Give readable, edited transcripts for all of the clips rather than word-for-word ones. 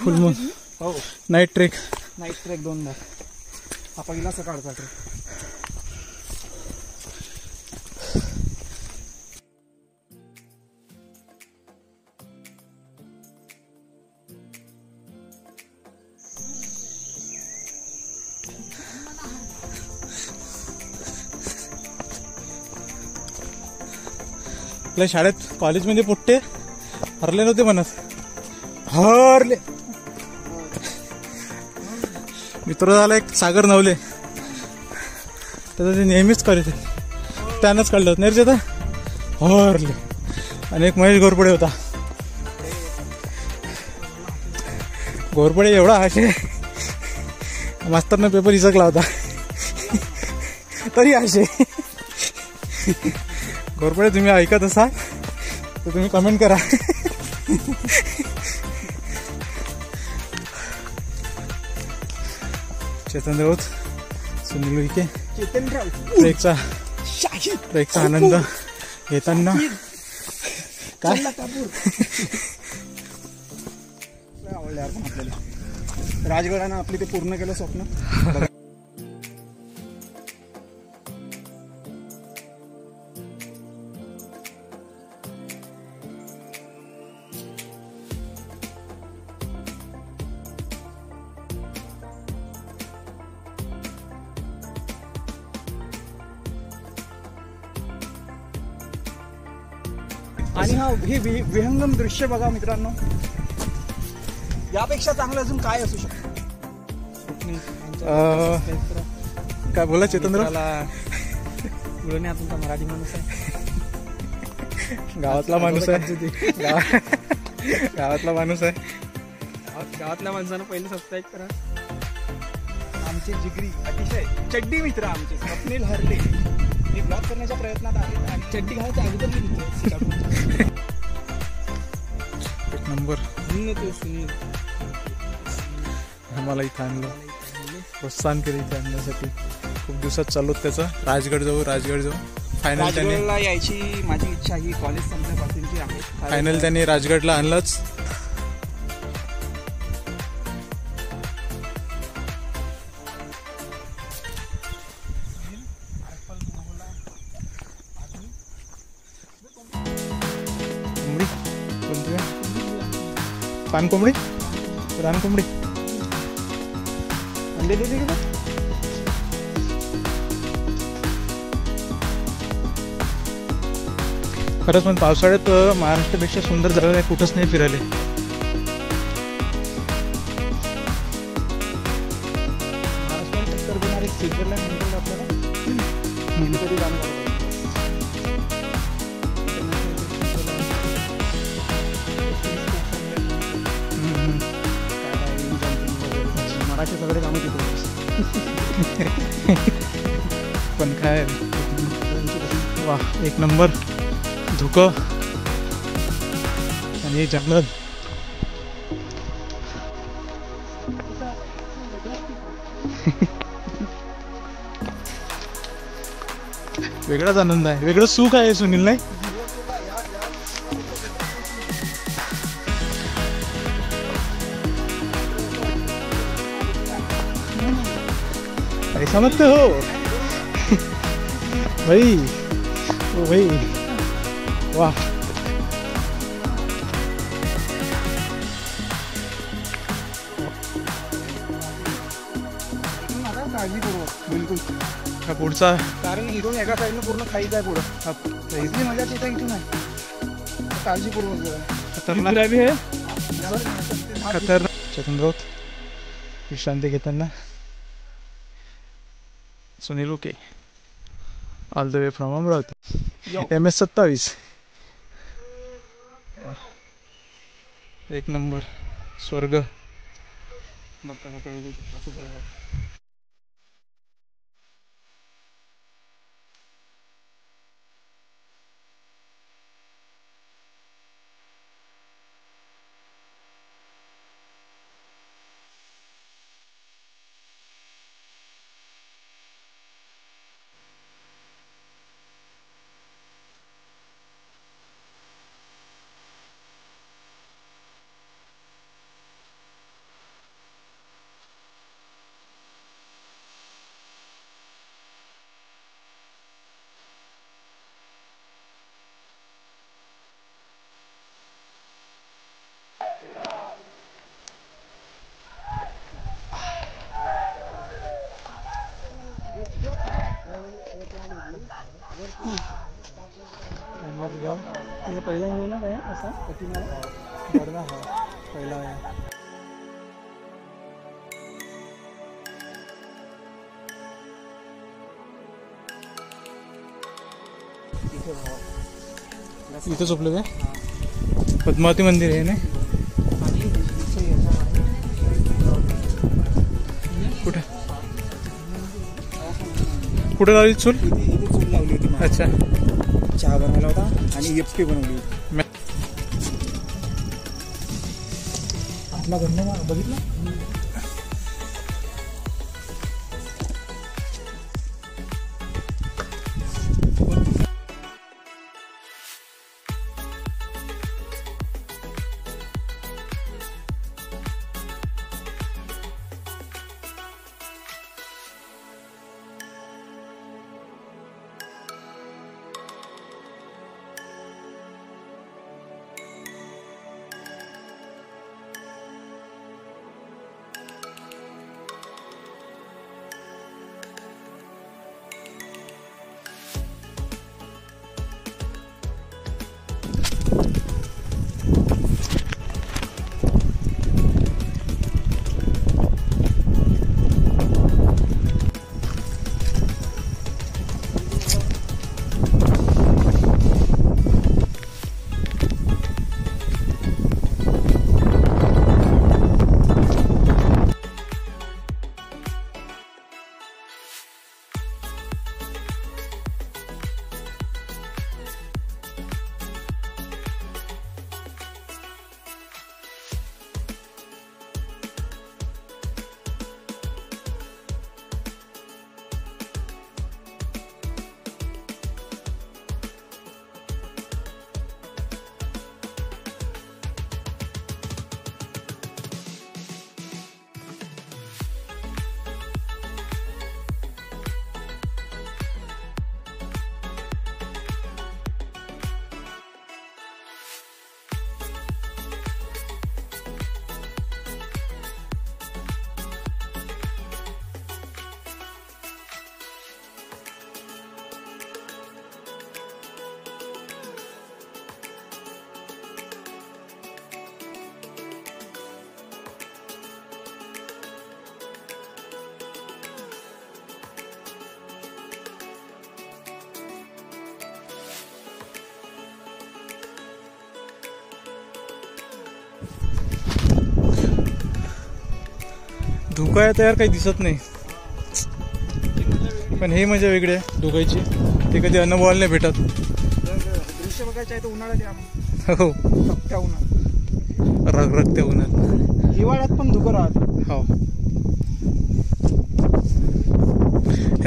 फुल moon. हो night trek. Night trek 2दा. हा पहिला सकाळचा ट्रेक. आपल्या शाळेत कॉलेजमध्ये पोट्टे हरले नव्हते म्हणत. हरले. मित्र झाला एक सागर नवले, त्याचं ते नेहमीच करते, त्यानंच काढलं होतं नाही रे. हरले. आणि एक महेश घोरपडे होता. घोरपडे एवढा आशे मास्तरनं पेपर हिसकला होता तरी आशे. घोरपडे तुम्ही ऐकत असाल तर तुम्ही कमेंट करा. चेतन राऊत, सुनील विखे. ट्रेकचा आनंद घेताना काय आवडले आपण आपल्याला. राजगडानं आपली ते पूर्ण केलं स्वप्न. आणि हा हे विहंगम दृश्य बघा मित्रांनो, यापेक्षा चांगलं अजून काय असू शकतं. काय बोला चेतनराव? पुढे तुमचा मराठी माणूस आहे, गावातला माणूस आहे. गावातला माणूस आहे. गावातल्या माणसानं पहिले सबस्क्राईब करा. आमचे जिगरी अतिशय चड्डी मित्र आमचे स्वप्नील हरले हे ब्लॉग करण्याच्या प्रयत्नात आहेत आणि चड्डी घालायच्या अगोदर मी मित्र. एक नंबर. तो सुनील आम्हाला इथं आणलं, प्रोत्साहन केलं इथे आणण्यासाठी. खूप दिवसात चालू त्याचं. राजगड जाऊ. फायनल त्याने यायची माझी इच्छा ही कॉलेज संपल्यापासूनची आहे. फायनल त्याने राजगडला आणलंच. पानकोंबडी, रानकोंबडी अंडे देते का? खरंच पण पावसाळ्यात महाराष्ट्रापेक्षा सुंदर जागा काही कुठंच नाही फिरायला. महाराष्ट्रात टक्कर देणार एक स्वित्झर्लंड म्हणतो आपल्याला. कधी जाणार मराठी सगळे कामं तिथे. पण काय वा, एक नंबर. धुकं आणि जंगल. वेगळाच आनंद आहे, वेगळं सुख आहे सुनील. नाही ऐसा मत हो भाई. ओ भाई वाह. काळजीपूर्वक बिलकुल. हा पुढचा, कारण इथून एका साईडनं पूर्ण खाईच आहे पुढं. इथली मजा तिथं इथून आहे. काळजीपूर्वक. खतरनाक भी आहे. खतरनाक. चेतन राऊत विश्रांती घेताना. Sunil okay all the way from Amravati. MS-27. एक नंबर. स्वर्ग. पहिला हे ना काय असा कठीण बरं हा पहिला आहे. इथं झोपलं काय पद्मावती मंदिर आहे ना कुठे कुठे लावली चूल इथे चूल लावली होती अच्छा चहा बनवला होता आणि एफपी बनवली होती. आपला गंध बघितला धुका आहे तयार काही दिसत नाही पण हे मजा वेगळी आहे धुकायची ते कधी अनुभवायला नाही भेटत. दृश्य बघायचं आहे तर उन्हाळ्यात या हो तपत्या उन्हात रगरगत्या उन्हात हिवाळ्यात पण धुकं राहत. हो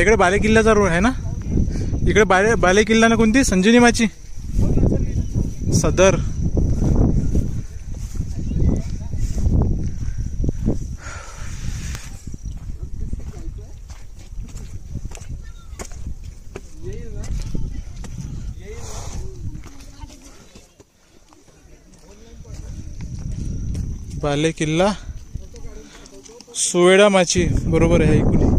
इकडे बाले किल्ल्याचा रोड आहे ना इकडे बाले किल्ला ना कोणती संजीवनी माची सदर बाले किल्ला सुवेडा माची बरोबर आहे इकडे